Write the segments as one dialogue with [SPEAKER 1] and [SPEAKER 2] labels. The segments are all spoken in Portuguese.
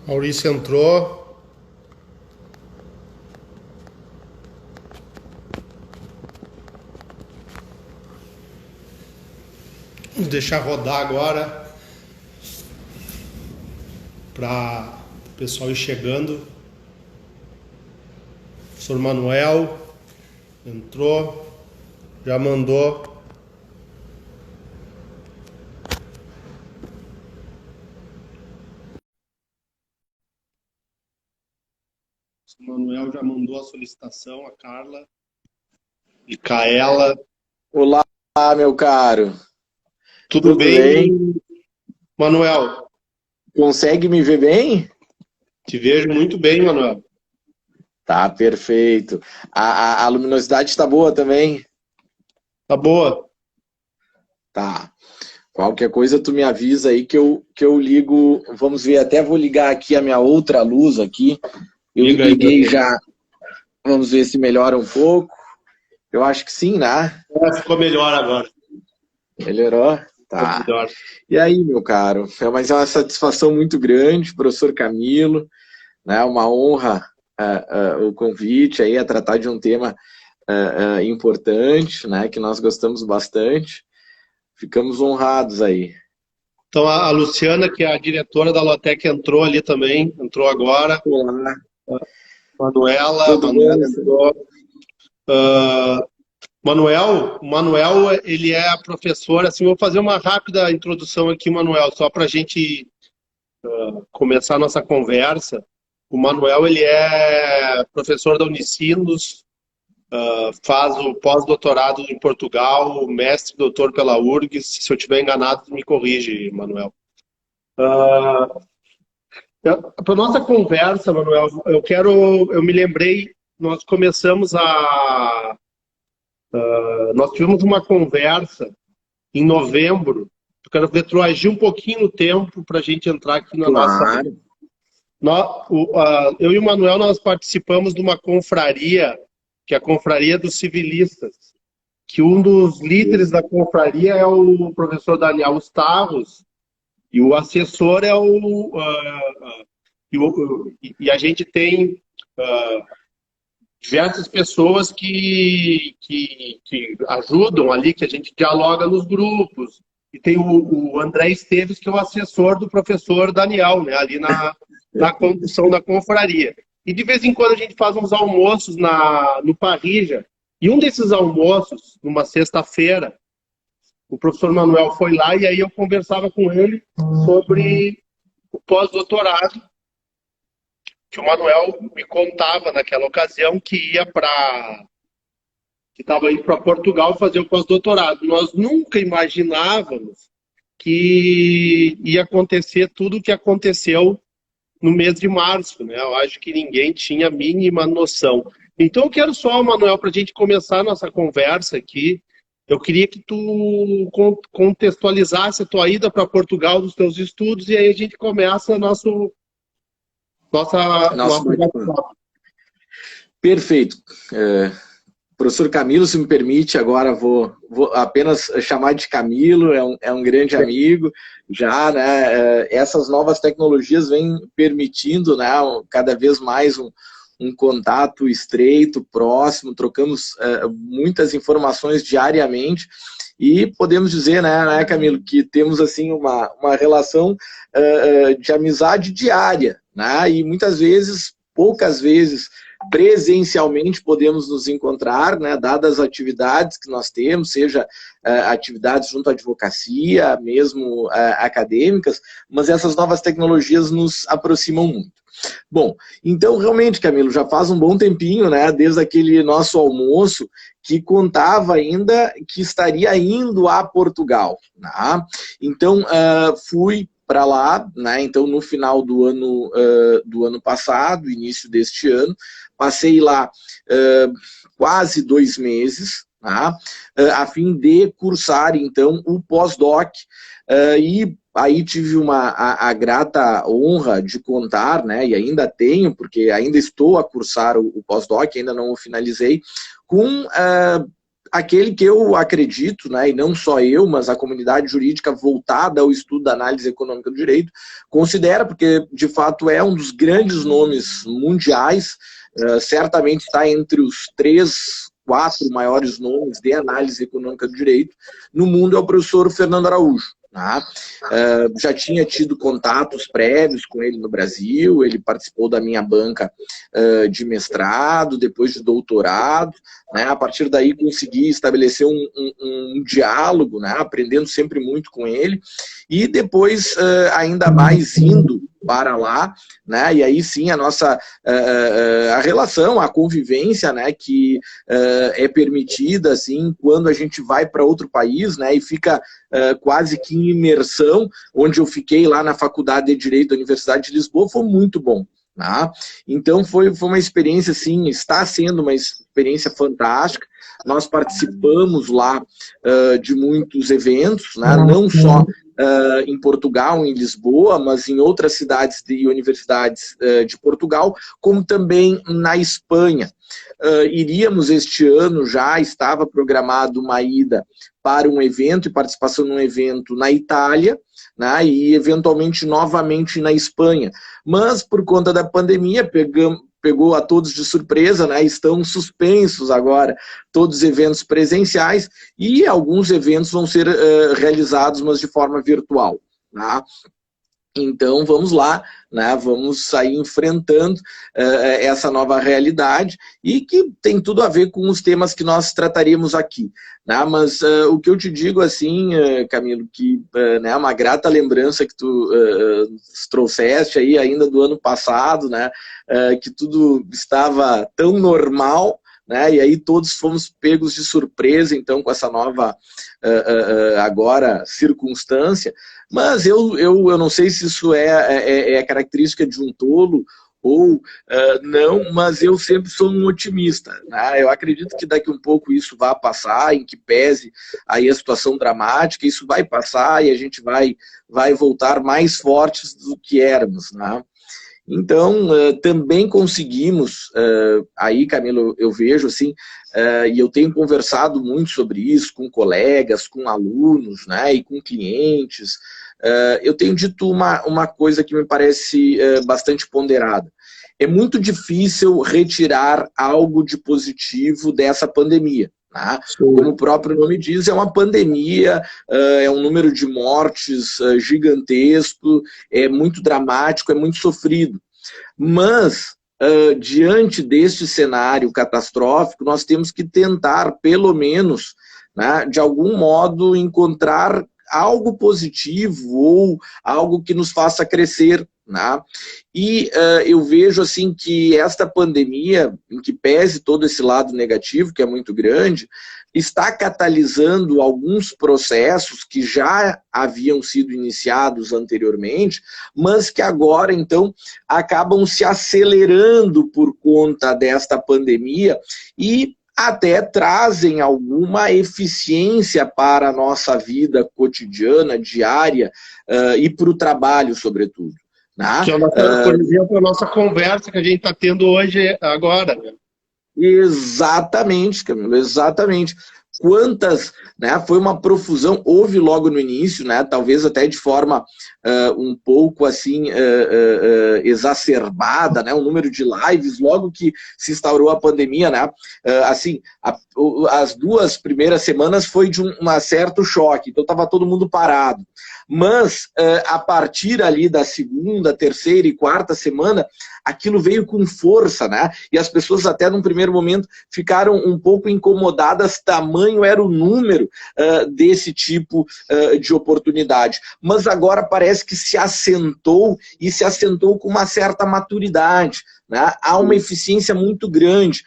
[SPEAKER 1] Maurício entrou. Vamos deixar rodar agora para o pessoal ir chegando. Professor Manuel entrou, já mandou. O Manuel já mandou a solicitação, a Carla. E Kaela.
[SPEAKER 2] Olá, meu caro.
[SPEAKER 1] Tudo
[SPEAKER 2] Tudo bem?
[SPEAKER 1] bem, Manuel?
[SPEAKER 2] Consegue me ver bem?
[SPEAKER 1] Te vejo muito bem, Manuel.
[SPEAKER 2] Tá perfeito. A luminosidade está boa também?
[SPEAKER 1] Tá boa?
[SPEAKER 2] Tá. Qualquer coisa tu me avisa aí que eu ligo. Vamos ver, até vou ligar aqui a minha outra luz aqui. Eu
[SPEAKER 1] Liga aí pra
[SPEAKER 2] liguei
[SPEAKER 1] mim.
[SPEAKER 2] já. Vamos ver se melhora um pouco. Eu acho que sim, né?
[SPEAKER 1] Ficou melhor agora.
[SPEAKER 2] Melhorou?
[SPEAKER 1] Ficou
[SPEAKER 2] Tá.
[SPEAKER 1] melhor.
[SPEAKER 2] E aí, meu caro? Mas é uma satisfação muito grande, professor Camilo, né? Uma honra o convite aí a tratar de um tema importante, né? Que nós gostamos bastante. Ficamos honrados aí.
[SPEAKER 1] Então a Luciana, que é a diretora da Lotec, entrou ali também, entrou agora.
[SPEAKER 2] Olá,
[SPEAKER 1] Manuela
[SPEAKER 2] tudo bom?
[SPEAKER 1] entrou. Ah, o Manuel, ele é professor, assim, vou fazer uma rápida introdução aqui, Manuel, só para a gente começar a nossa conversa. O Manuel, ele é professor da Unicinos, faz o pós-doutorado em Portugal, mestre e doutor pela URGS. Se eu estiver enganado, me corrige, Manuel. Para nossa conversa, Manuel, eu me lembrei, nós começamos nós tivemos uma conversa em novembro. Eu quero retroagir um pouquinho no tempo para a gente entrar aqui na nossa.
[SPEAKER 2] Claro,
[SPEAKER 1] Eu e o Manuel, nós participamos de uma confraria, que é a Confraria dos Civilistas, que um dos líderes da confraria é o professor Daniel Starros, e o assessor é e a gente tem diversas pessoas que ajudam ali, que a gente dialoga nos grupos. E tem o André Esteves, que é o assessor do professor Daniel, né, ali na condução da confraria. E de vez em quando a gente faz uns almoços no Parrija. E um desses almoços, numa sexta-feira, o professor Manuel foi lá e aí eu conversava com ele sobre o pós-doutorado, que o Manuel me contava naquela ocasião que estava indo para Portugal fazer o pós-doutorado. Nós nunca imaginávamos que ia acontecer tudo o que aconteceu no mês de março, né? Eu acho que ninguém tinha a mínima noção. Então eu quero só, Manuel, para a gente começar a nossa conversa aqui, eu queria que tu contextualizasse a tua ida para Portugal dos teus estudos e aí a gente começa
[SPEAKER 2] nosso
[SPEAKER 1] nosso
[SPEAKER 2] bate-papo.
[SPEAKER 1] bate-papo.
[SPEAKER 2] Perfeito. Professor Camilo, se me permite, agora vou apenas chamar de Camilo, é um grande amigo, já, né, essas novas tecnologias vêm permitindo, né, cada vez mais um contato estreito, próximo, trocamos muitas informações diariamente e podemos dizer, né, Camilo, que temos assim uma relação de amizade diária, né, e muitas vezes, poucas vezes, presencialmente podemos nos encontrar, né, dadas as atividades que nós temos, seja atividades junto à advocacia, mesmo acadêmicas, mas essas novas tecnologias nos aproximam muito. Bom, então realmente, Camilo, já faz um bom tempinho, né, desde aquele nosso almoço, que contava ainda que estaria indo a Portugal, né? Então fui para lá, né? Então no final do ano passado, início deste ano, passei lá quase 2 meses, tá? A fim de cursar, então, o pós-doc, e aí tive a grata honra de contar, né, e ainda tenho, porque ainda estou a cursar o pós-doc, ainda não o finalizei, com aquele que eu acredito, né, e não só eu, mas a comunidade jurídica voltada ao estudo da análise econômica do direito, considera, porque de fato é um dos grandes nomes mundiais, certamente está entre os 4 maiores nomes de análise econômica do direito no mundo, é o professor Fernando Araújo. Tá? Já tinha tido contatos prévios com ele no Brasil, ele participou da minha banca de mestrado, depois de doutorado, né? A partir daí consegui estabelecer um diálogo, né? Aprendendo sempre muito com ele, e depois ainda mais indo para lá, né? E aí sim a nossa a relação, a convivência, né? Que é permitida assim quando a gente vai para outro país, né? E fica quase que em imersão, onde eu fiquei lá na Faculdade de Direito da Universidade de Lisboa, foi muito bom. Tá? Então foi uma experiência, assim, está sendo uma experiência fantástica. Nós participamos lá de muitos eventos, né? Não só em Portugal, em Lisboa, mas em outras cidades e universidades de Portugal, como também na Espanha. Iríamos este ano, já estava programado uma ida para um evento e participação num evento na Itália, né, e eventualmente novamente na Espanha. Mas por conta da pandemia, pegou a todos de surpresa, né, estão suspensos agora todos os eventos presenciais e alguns eventos vão ser realizados, mas de forma virtual. Tá? Então vamos lá, né, vamos sair enfrentando essa nova realidade e que tem tudo a ver com os temas que nós trataríamos aqui. Né, mas o que eu te digo assim, Camilo, que né, uma grata lembrança que tu trouxeste aí ainda do ano passado, né, que tudo estava tão normal, né, e aí todos fomos pegos de surpresa, então, com essa nova, agora, circunstância. Mas eu não sei se isso é característica de um tolo ou não, mas eu sempre sou um otimista. Né? Eu acredito que daqui um pouco isso vai passar, em que pese aí a situação dramática, isso vai passar e a gente vai voltar mais fortes do que éramos. Né? Então, também conseguimos, aí, Camilo, eu vejo assim, e eu tenho conversado muito sobre isso com colegas, com alunos, né, e com clientes. Eu tenho dito uma coisa que me parece bastante ponderada. É muito difícil retirar algo de positivo dessa pandemia. Né? Como o próprio nome diz, é uma pandemia, é um número de mortes gigantesco, é muito dramático, é muito sofrido. Mas, diante deste cenário catastrófico, nós temos que tentar, pelo menos, né, de algum modo, encontrar algo positivo ou algo que nos faça crescer. Né? E eu vejo assim que esta pandemia, em que pese todo esse lado negativo, que é muito grande, está catalisando alguns processos que já haviam sido iniciados anteriormente, mas que agora, então, acabam se acelerando por conta desta pandemia e até trazem alguma eficiência para a nossa vida cotidiana, diária, e para o trabalho, sobretudo. Né?
[SPEAKER 1] Que é, por exemplo, a nossa conversa que a gente está tendo hoje, agora. Né?
[SPEAKER 2] Exatamente, Camilo, exatamente. Quantas, né, foi uma profusão, houve logo no início, né, talvez até de forma um pouco assim exacerbada, né, o número de lives logo que se instaurou a pandemia, né, assim, as 2 primeiras semanas foi de um certo choque, então estava todo mundo parado. Mas a partir ali da 2ª, 3ª e 4ª semana, aquilo veio com força, né? E as pessoas até num primeiro momento ficaram um pouco incomodadas, tamanho era o número desse tipo de oportunidade. Mas agora parece que se assentou e se assentou com uma certa maturidade. Né? Há uma eficiência muito grande.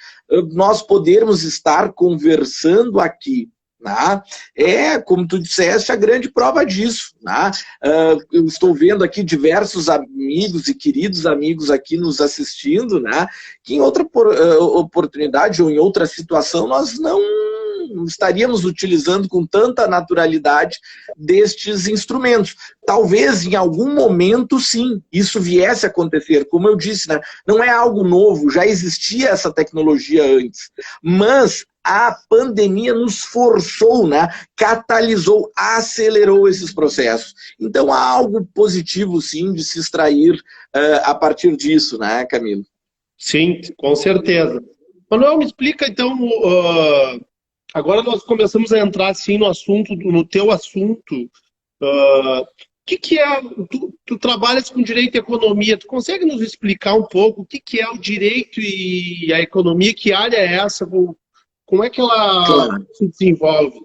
[SPEAKER 2] Nós podermos estar conversando aqui, né? Como tu disseste, a grande prova disso. Né? Eu estou vendo aqui diversos amigos e queridos amigos aqui nos assistindo, né? Que em outra oportunidade ou em outra situação nós não estaríamos utilizando com tanta naturalidade destes instrumentos. Talvez em algum momento, sim, isso viesse a acontecer. Como eu disse, né, não é algo novo, já existia essa tecnologia antes. Mas a pandemia nos forçou, né, catalisou, acelerou esses processos. Então há algo positivo, sim, de se extrair a partir disso, né, Camilo?
[SPEAKER 1] Sim, com certeza. Manuel, me explica então, agora nós começamos a entrar assim no assunto, no teu assunto. O que é, tu trabalhas com direito e economia, tu consegue nos explicar um pouco o que é o direito e a economia, que área é essa, como é que ela
[SPEAKER 2] Claro.
[SPEAKER 1] se desenvolve?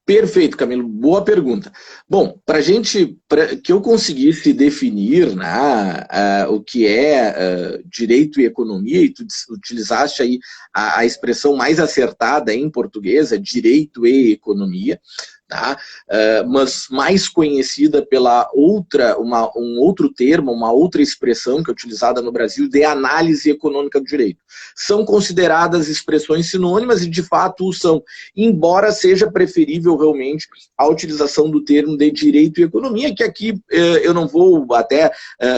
[SPEAKER 2] Perfeito, Camilo. Boa pergunta. Bom, para que eu conseguisse definir, né, o que é direito e economia, e tu utilizaste aí a expressão mais acertada em português, é direito e economia, tá? Mas mais conhecida pela um outro termo, uma outra expressão que é utilizada no Brasil, de análise econômica do direito. São consideradas expressões sinônimas e de fato o são, embora seja preferível realmente a utilização do termo de direito e economia, que aqui eu não vou até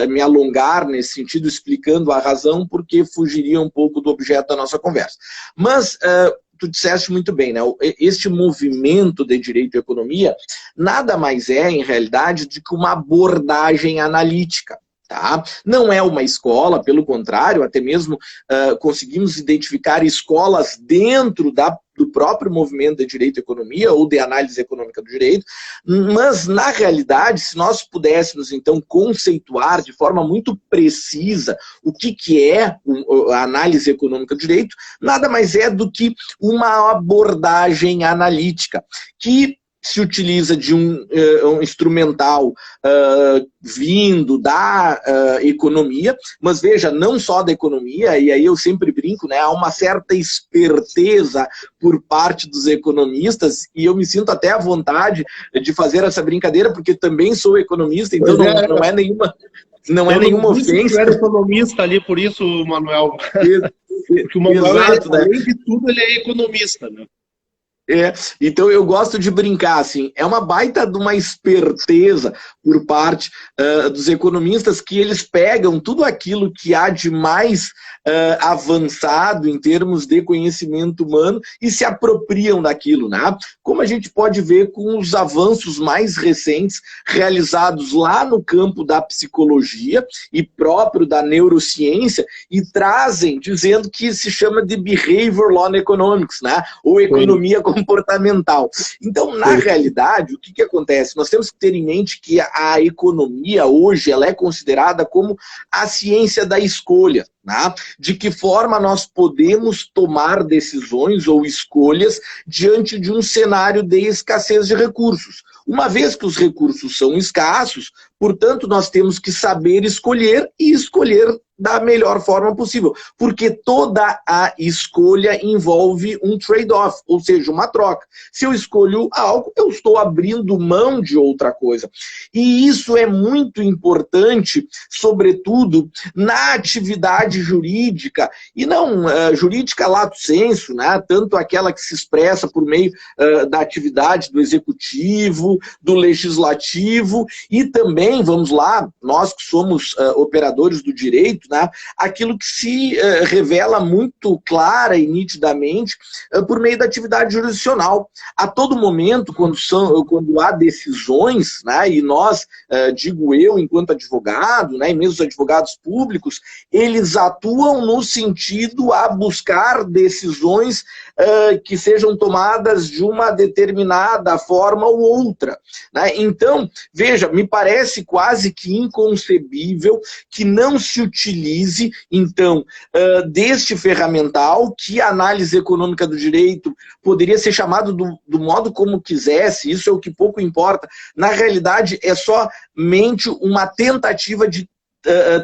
[SPEAKER 2] me alongar nesse sentido, explicando a razão, porque fugiria um pouco do objeto da nossa conversa. Mas tu disseste muito bem, né? Este movimento de direito e economia nada mais é, em realidade, do que uma abordagem analítica. Tá? Não é uma escola, pelo contrário, até mesmo conseguimos identificar escolas dentro do próprio movimento de direito e economia ou de análise econômica do direito, mas na realidade, se nós pudéssemos então conceituar de forma muito precisa o que é a análise econômica do direito, nada mais é do que uma abordagem analítica que se utiliza de um instrumental vindo da economia, mas veja, não só da economia, e aí eu sempre brinco, né, há uma certa esperteza por parte dos economistas, e eu me sinto até à vontade de fazer essa brincadeira, porque também sou economista, então não é nenhuma... Não é nenhuma ofensa.
[SPEAKER 1] Eu era economista ali, por isso, Manuel. Porque o Manuel,
[SPEAKER 2] Exato, né?
[SPEAKER 1] além de tudo, ele é economista, né?
[SPEAKER 2] Então eu gosto de brincar, assim, é uma baita de uma esperteza por parte dos economistas, que eles pegam tudo aquilo que há de mais avançado em termos de conhecimento humano e se apropriam daquilo, né? Como a gente pode ver com os avanços mais recentes realizados lá no campo da psicologia e próprio da neurociência, e trazem, dizendo que se chama de Behavior Law Economics, né? Ou economia comportamental. Então, na realidade, o que acontece? Nós temos que ter em mente que a economia hoje ela é considerada como a ciência da escolha. Né? De que forma nós podemos tomar decisões ou escolhas diante de um cenário de escassez de recursos. Uma vez que os recursos são escassos, portanto, nós temos que saber escolher e escolher da melhor forma possível, porque toda a escolha envolve um trade-off, ou seja, uma troca. Se eu escolho algo, eu estou abrindo mão de outra coisa. E isso é muito importante, sobretudo, na atividade jurídica, e não jurídica lato sensu, né? Tanto aquela que se expressa por meio da atividade do executivo, do legislativo, e também, vamos lá, nós que somos operadores do direito, né, aquilo que se revela muito clara e nitidamente por meio da atividade jurisdicional. A todo momento, quando há decisões, né, e nós, digo eu, enquanto advogado, né, e mesmo os advogados públicos, eles atuam no sentido a buscar decisões que sejam tomadas de uma determinada forma ou outra. Né? Então, veja, me parece quase que inconcebível que não se utilize, então, deste ferramental, que a análise econômica do direito poderia ser chamado do modo como quisesse, isso é o que pouco importa. Na realidade, é somente uma tentativa de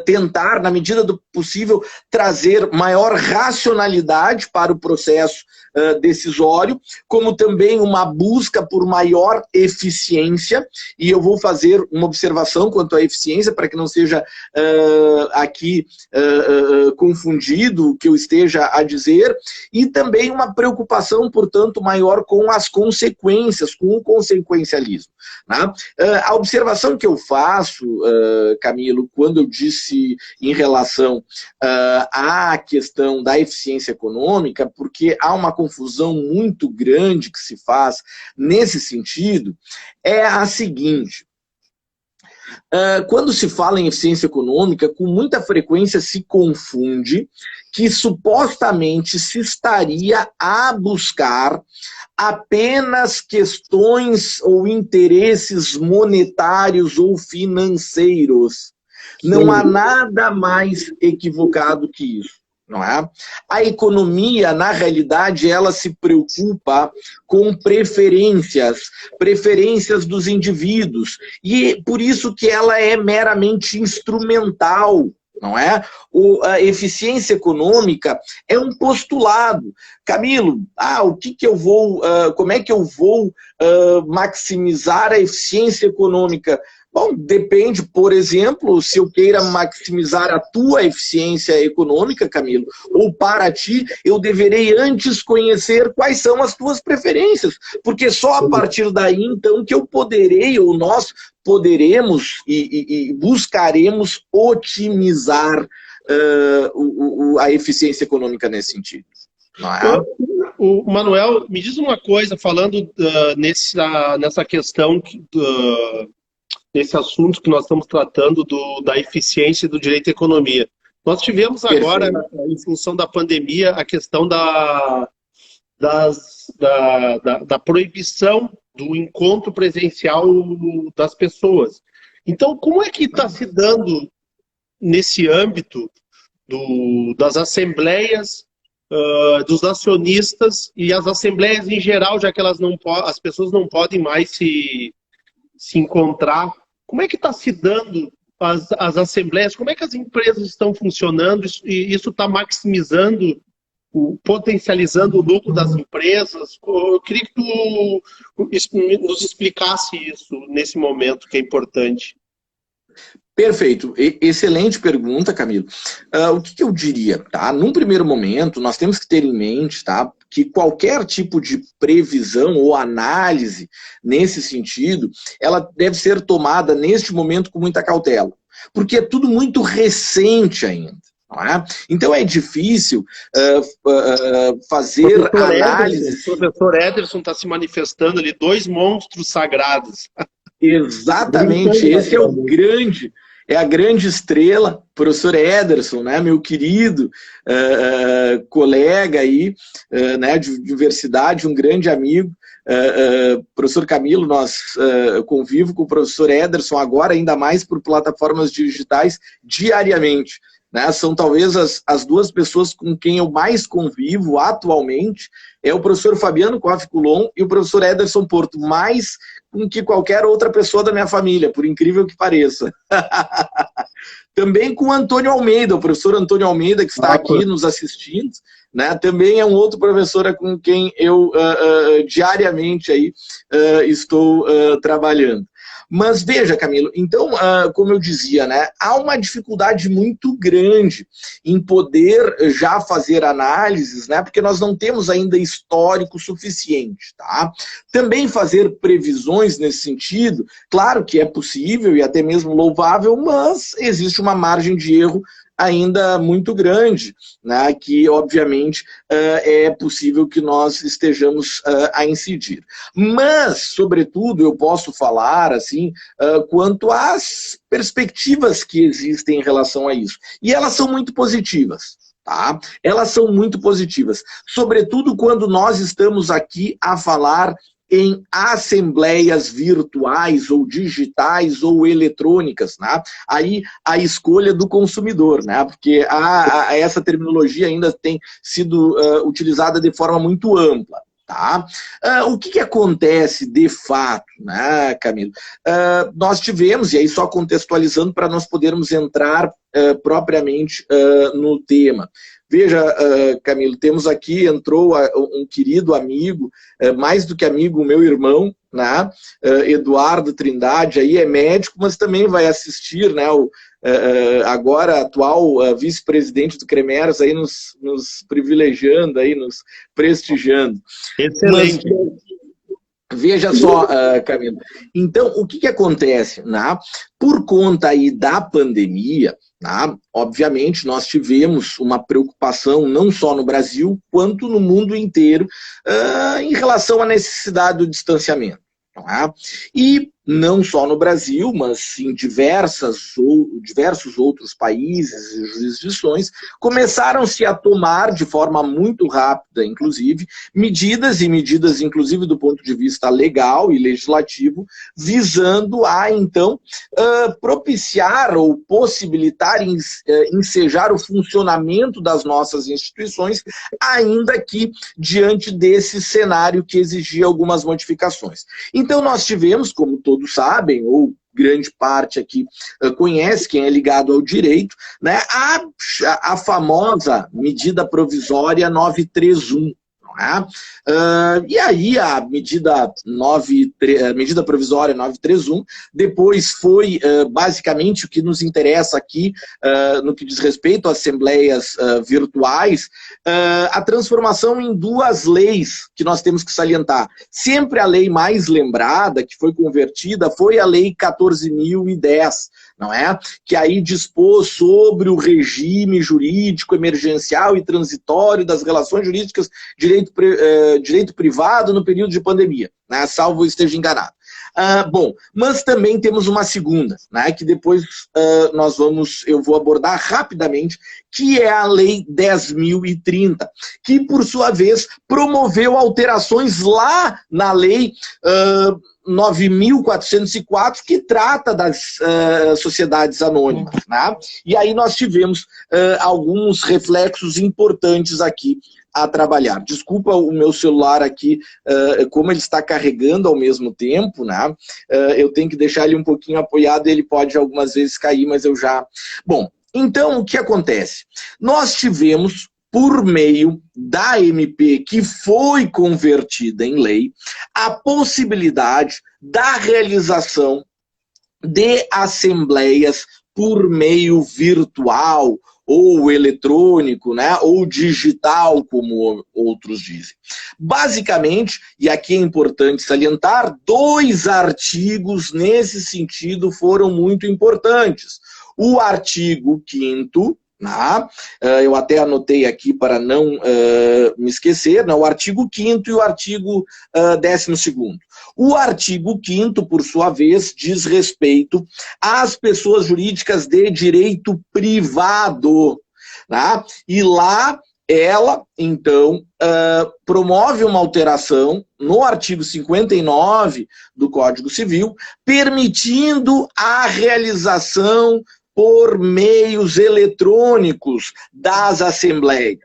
[SPEAKER 2] tentar, na medida do possível, trazer maior racionalidade para o processo decisório, como também uma busca por maior eficiência, e eu vou fazer uma observação quanto à eficiência, para que não seja aqui confundido o que eu esteja a dizer, e também uma preocupação, portanto, maior com as consequências, com o consequencialismo, né? A observação que eu faço, Camilo, quando eu disse em relação à questão da eficiência econômica, porque há uma confusão muito grande que se faz nesse sentido, é a seguinte: quando se fala em eficiência econômica, com muita frequência se confunde que supostamente se estaria a buscar apenas questões ou interesses monetários ou financeiros. Não há nada mais equivocado que isso. Não é? A economia, na realidade, ela se preocupa com preferências dos indivíduos, e por isso que ela é meramente instrumental, não é? A eficiência econômica é um postulado. Camilo, como é que eu vou maximizar a eficiência econômica? Bom, depende, por exemplo, se eu queira maximizar a tua eficiência econômica, Camilo, ou para ti, eu deverei antes conhecer quais são as tuas preferências, porque só a partir daí, então, que eu poderei, ou nós poderemos e buscaremos otimizar a eficiência econômica nesse sentido. Não é?
[SPEAKER 1] O Manuel, me diz uma coisa, falando nessa questão nesse assunto que nós estamos tratando da eficiência do direito à economia. Nós tivemos agora, em função da pandemia, a questão da proibição do encontro presencial das pessoas. Então, como é que está se dando nesse âmbito das assembleias, dos acionistas e as assembleias em geral, já que as pessoas não podem mais se encontrar? Como é que está se dando as assembleias? Como é que as empresas estão funcionando? E isso está maximizando, potencializando o lucro das empresas? Eu queria que tu nos explicasse isso nesse momento, que é importante.
[SPEAKER 2] Perfeito. Excelente pergunta, Camilo. O que eu diria? Tá? Num primeiro momento, nós temos que ter em mente, tá, que qualquer tipo de previsão ou análise nesse sentido, ela deve ser tomada neste momento com muita cautela, porque é tudo muito recente ainda. Não é? Então é difícil fazer análises.
[SPEAKER 1] O professor Ederson está se manifestando ali, 2 monstros sagrados.
[SPEAKER 2] Exatamente, esse é a grande estrela, professor Ederson, né, meu querido colega aí, né, de universidade, um grande amigo. Professor Camilo, eu convivo com o professor Ederson agora, ainda mais por plataformas digitais, diariamente. Né? São talvez as 2 pessoas com quem eu mais convivo atualmente, é o professor Fabiano Koff Coulon e o professor Ederson Porto, mais com que qualquer outra pessoa da minha família, por incrível que pareça. Também com o Antônio Almeida, o professor Antônio Almeida, que está aqui nos assistindo, né? Também é um outro professor com quem eu diariamente aí, estou trabalhando. Mas veja, Camilo, então, como eu dizia, né, há uma dificuldade muito grande em poder já fazer análises, né, porque nós não temos ainda histórico suficiente. Tá? Também fazer previsões nesse sentido, claro que é possível e até mesmo louvável, mas existe uma margem de erro ainda muito grande, né, que obviamente é possível que nós estejamos a incidir. Mas, sobretudo, eu posso falar assim, quanto às perspectivas que existem em relação a isso. E elas são muito positivas. Tá? Elas são muito positivas, sobretudo quando nós estamos aqui a falar em assembleias virtuais ou digitais ou eletrônicas, né? Aí a escolha do consumidor, né? Porque essa terminologia ainda tem sido utilizada de forma muito ampla. Tá? O que acontece de fato, né, Camilo? Nós tivemos, e aí só contextualizando para nós podermos entrar propriamente no tema. Veja, Camilo, temos aqui, entrou um querido amigo, mais do que amigo, meu irmão, né? Eduardo Trindade, aí é médico, mas também vai assistir, né? Agora atual vice-presidente do Cremeros, aí nos privilegiando, aí nos prestigiando.
[SPEAKER 1] Excelente.
[SPEAKER 2] Veja só, Camilo. Então, o que acontece? Né? Por conta aí da pandemia, né, obviamente nós tivemos uma preocupação não só no Brasil, quanto no mundo inteiro, em relação à necessidade do distanciamento. Tá? E não só no Brasil, mas em diversos outros países e jurisdições, começaram-se a tomar de forma muito rápida, inclusive, medidas inclusive do ponto de vista legal e legislativo, visando a, então, propiciar ou possibilitar, ensejar o funcionamento das nossas instituições, ainda que diante desse cenário que exigia algumas modificações. Então, nós tivemos, como todos sabem, ou grande parte aqui conhece, quem é ligado ao direito, né, a famosa medida provisória 931. E aí a medida provisória 931 depois foi basicamente o que nos interessa aqui no que diz respeito às assembleias virtuais, a transformação em duas leis que nós temos que salientar. Sempre a lei mais lembrada que foi convertida foi a lei 14.010, não é? Que aí dispôs sobre o regime jurídico emergencial e transitório das relações jurídicas direito privado no período de pandemia, né? Salvo eu esteja enganado. Bom, mas também temos uma segunda, né? Que depois eu vou abordar rapidamente, que é a Lei 10.030, que por sua vez promoveu alterações lá na Lei 9.404, que trata das sociedades anônimas, né? E aí nós tivemos alguns reflexos importantes aqui a trabalhar. Desculpa o meu celular aqui, como ele está carregando ao mesmo tempo, né? Eu tenho que deixar ele um pouquinho apoiado, ele pode algumas vezes cair, mas eu já... Bom, então o que acontece? Nós tivemos, por meio da MP, que foi convertida em lei, a possibilidade da realização de assembleias por meio virtual, ou eletrônico, né, ou digital, como outros dizem. Basicamente, e aqui é importante salientar, 2 artigos nesse sentido foram muito importantes. O artigo 5º, eu até anotei aqui para não me esquecer, o artigo 5º e o artigo 12º. O artigo 5º, por sua vez, diz respeito às pessoas jurídicas de direito privado. Né? E lá ela, então, promove uma alteração no artigo 59 do Código Civil, permitindo a realização por meios eletrônicos das assembleias.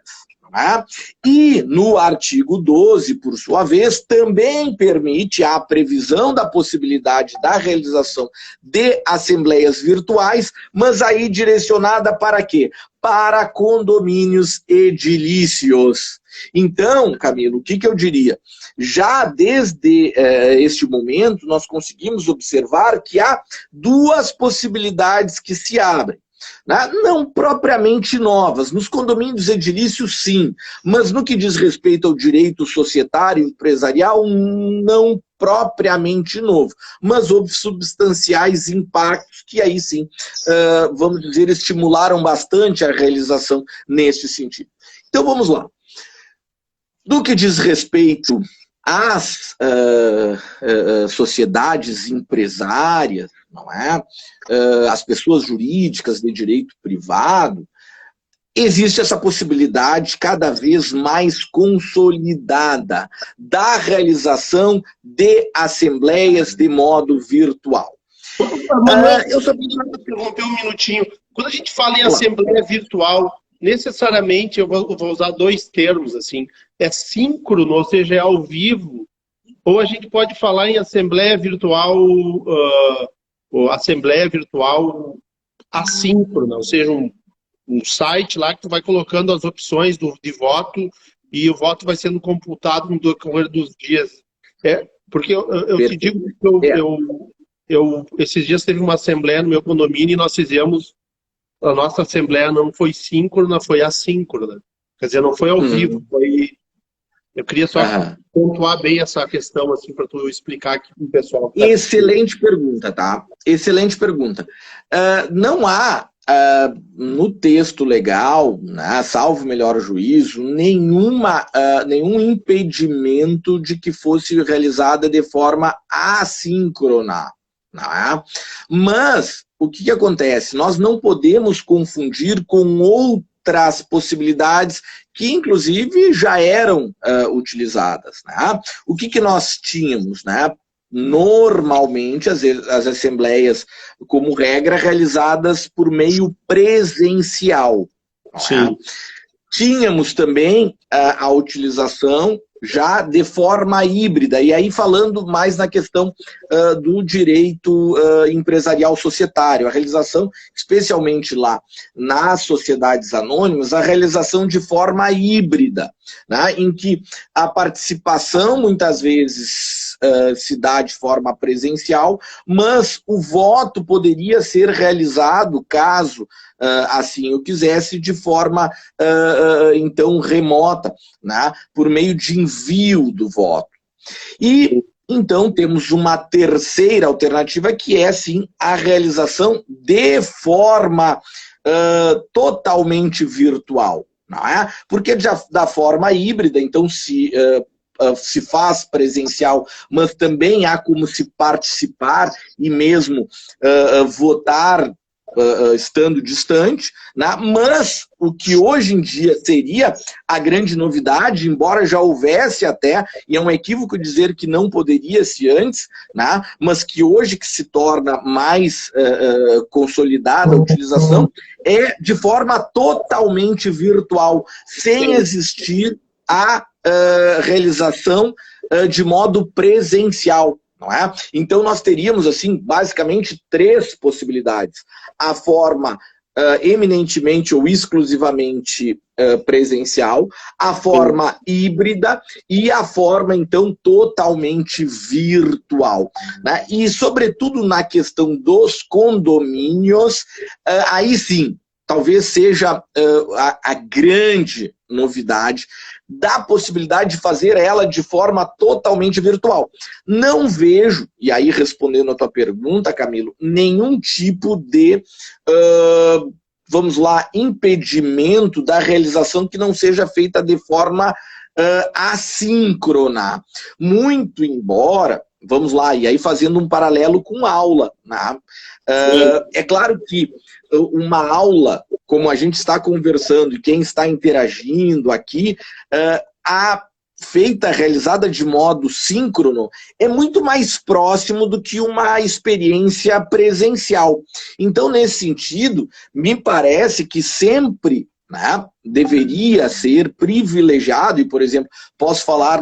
[SPEAKER 2] Né? E no artigo 12, por sua vez, também permite a previsão da possibilidade da realização de assembleias virtuais, mas aí direcionada para quê? Para condomínios edilícios. Então, Camilo, o que eu diria? Já desde este momento, nós conseguimos observar que há 2 possibilidades que se abrem. Né? Não propriamente novas, nos condomínios edilícios sim, mas no que diz respeito ao direito societário e empresarial, não propriamente novo, mas houve substanciais impactos que aí sim, vamos dizer, estimularam bastante a realização neste sentido. Então vamos lá. No que diz respeito às sociedades empresárias, não é? As pessoas jurídicas de direito privado, existe essa possibilidade cada vez mais consolidada da realização de assembleias de modo virtual.
[SPEAKER 1] Manuel, eu só preciso interromper um minutinho. Quando a gente fala em assembleia virtual, necessariamente eu vou usar 2 termos, assim, é síncrono, ou seja, é ao vivo, ou a gente pode falar em assembleia virtual, ou assembleia virtual assíncrona, ou seja, um site lá que tu vai colocando as opções de voto e o voto vai sendo computado no decorrer dos dias. Porque eu te digo que esses dias teve uma assembleia no meu condomínio e nós fizemos, a nossa assembleia não foi síncrona, foi assíncrona. Quer dizer, não foi ao vivo, foi... Eu queria só pontuar bem essa questão, assim, para tu explicar aqui para o pessoal.
[SPEAKER 2] Excelente pergunta, tá? Excelente pergunta. Não há, no texto legal, né, salvo melhor juízo, nenhum impedimento de que fosse realizada de forma assíncrona. Né? Mas, o que acontece? Nós não podemos confundir com outras possibilidades que, inclusive, já eram utilizadas. Né? O que nós tínhamos? Né? Normalmente, as assembleias, como regra, realizadas por meio presencial.
[SPEAKER 1] Sim.
[SPEAKER 2] Tínhamos também a utilização já de forma híbrida, e aí falando mais na questão do direito empresarial societário, a realização, especialmente lá nas sociedades anônimas, a realização de forma híbrida, né, em que a participação muitas vezes se dá de forma presencial, mas o voto poderia ser realizado, caso assim eu quisesse, de forma então remota, né, por meio de envio do voto. E então temos uma terceira alternativa, que é sim a realização de forma totalmente virtual, não é? Porque da forma híbrida, então se faz presencial, mas também há como se participar e mesmo votar estando distante, né? Mas o que hoje em dia seria a grande novidade, embora já houvesse até, e é um equívoco dizer que não poderia se antes, né? Mas que hoje que se torna mais consolidada a utilização, é de forma totalmente virtual, sem existir a realização de modo presencial. Não é? Então nós teríamos assim basicamente três possibilidades: a forma eminentemente ou exclusivamente presencial, a forma híbrida e a forma então totalmente virtual, né? E sobretudo na questão dos condomínios, aí sim talvez seja a grande novidade da possibilidade de fazer ela de forma totalmente virtual. Não vejo, e aí respondendo a tua pergunta, Camilo, nenhum tipo de, vamos lá, impedimento da realização que não seja feita de forma assíncrona. Muito embora, vamos lá, e aí fazendo um paralelo com aula, né? É claro que uma aula, como a gente está conversando e quem está interagindo aqui, realizada de modo síncrono, é muito mais próximo do que uma experiência presencial. Então, nesse sentido, me parece que sempre, né, deveria ser privilegiado, e, por exemplo, posso falar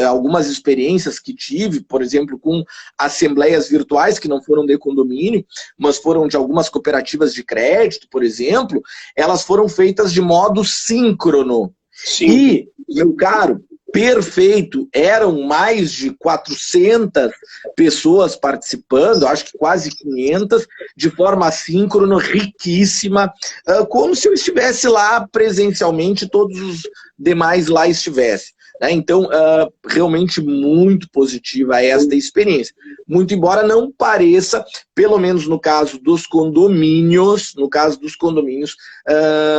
[SPEAKER 2] algumas experiências que tive, por exemplo, com assembleias virtuais que não foram de condomínio, mas foram de algumas cooperativas de crédito, por exemplo, elas foram feitas de modo síncrono. Sim. E, meu caro, perfeito, eram mais de 400 pessoas participando, acho que quase 500, de forma assíncrona, riquíssima, como se eu estivesse lá presencialmente, todos os demais lá estivessem. Então, realmente muito positiva esta experiência. Muito embora não pareça, pelo menos no caso dos condomínios,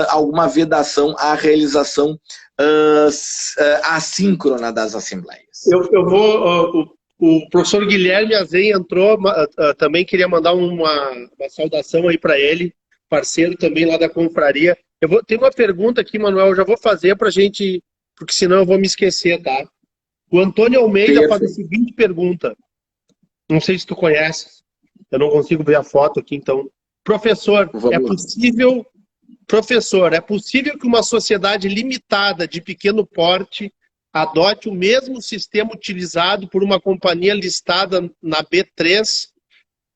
[SPEAKER 2] alguma vedação à realização assíncrona das assembleias.
[SPEAKER 1] O professor Guilherme Azen entrou, também queria mandar uma saudação aí para ele, parceiro também lá da confraria. Tem uma pergunta aqui, Manuel, eu já vou fazer para a gente, porque senão eu vou me esquecer, tá? O Antônio Almeida faz a seguinte pergunta, não sei se tu conhece, eu não consigo ver a foto aqui, então. Professor, é possível que uma sociedade limitada de pequeno porte adote o mesmo sistema utilizado por uma companhia listada na B3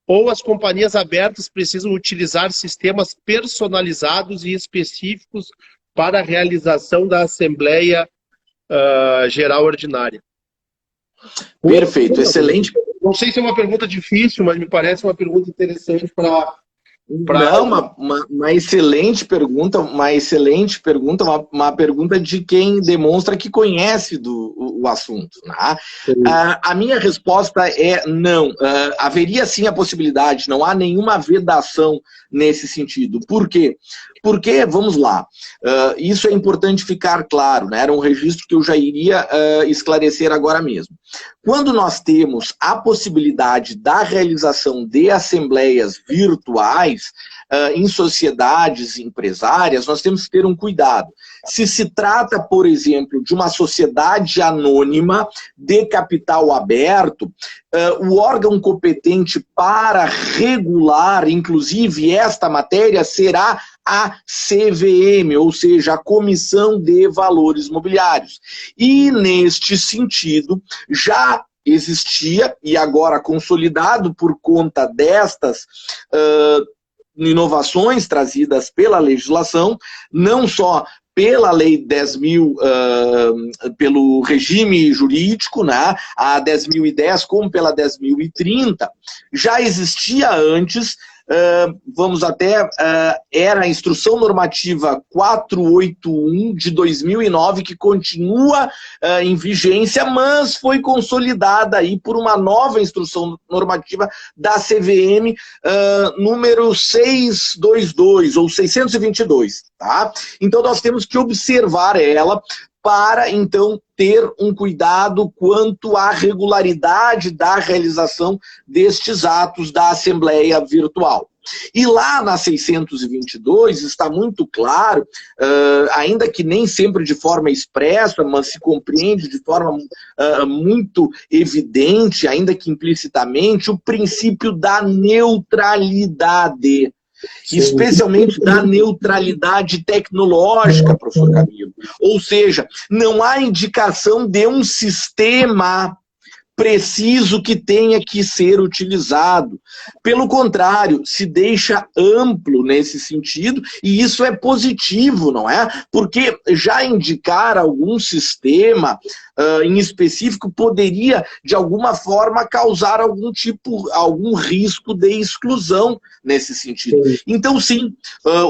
[SPEAKER 1] ou as companhias abertas precisam utilizar sistemas personalizados e específicos para a realização da Assembleia Geral Ordinária?
[SPEAKER 2] Perfeito, excelente.
[SPEAKER 1] Não sei se é uma pergunta difícil, mas me parece uma pergunta interessante para...
[SPEAKER 2] Não, uma excelente pergunta, uma pergunta de quem demonstra que conhece o assunto. Né? A minha resposta é não. Haveria sim a possibilidade, não há nenhuma vedação nesse sentido. Por quê? Porque, vamos lá, isso é importante ficar claro, né? Era um registro que eu já iria esclarecer agora mesmo. Quando nós temos a possibilidade da realização de assembleias virtuais em sociedades empresárias, nós temos que ter um cuidado. Se se trata, por exemplo, de uma sociedade anônima de capital aberto, o órgão competente para regular, inclusive, esta matéria será a CVM, ou seja, a Comissão de Valores Mobiliários. E, neste sentido, já existia, e agora consolidado por conta destas inovações trazidas pela legislação, não só pela Lei 10.000, pelo regime jurídico, né, a 10.010, como pela 10.030, já existia antes, vamos até, era a Instrução Normativa 481 de 2009, que continua em vigência, mas foi consolidada aí por uma nova Instrução Normativa da CVM, número 622, ou 622, tá? Então nós temos que observar ela para, então, ter um cuidado quanto à regularidade da realização destes atos da Assembleia Virtual. E lá na 622 está muito claro, ainda que nem sempre de forma expressa, mas se compreende de forma muito evidente, ainda que implicitamente, o princípio da neutralidade. Especialmente da neutralidade tecnológica, professor Camilo. Ou seja, não há indicação de um sistema preciso que tenha que ser utilizado. Pelo contrário, se deixa amplo nesse sentido, e isso é positivo, não é? Porque já indicar algum sistema em específico poderia, de alguma forma, causar algum risco de exclusão nesse sentido. Então, sim,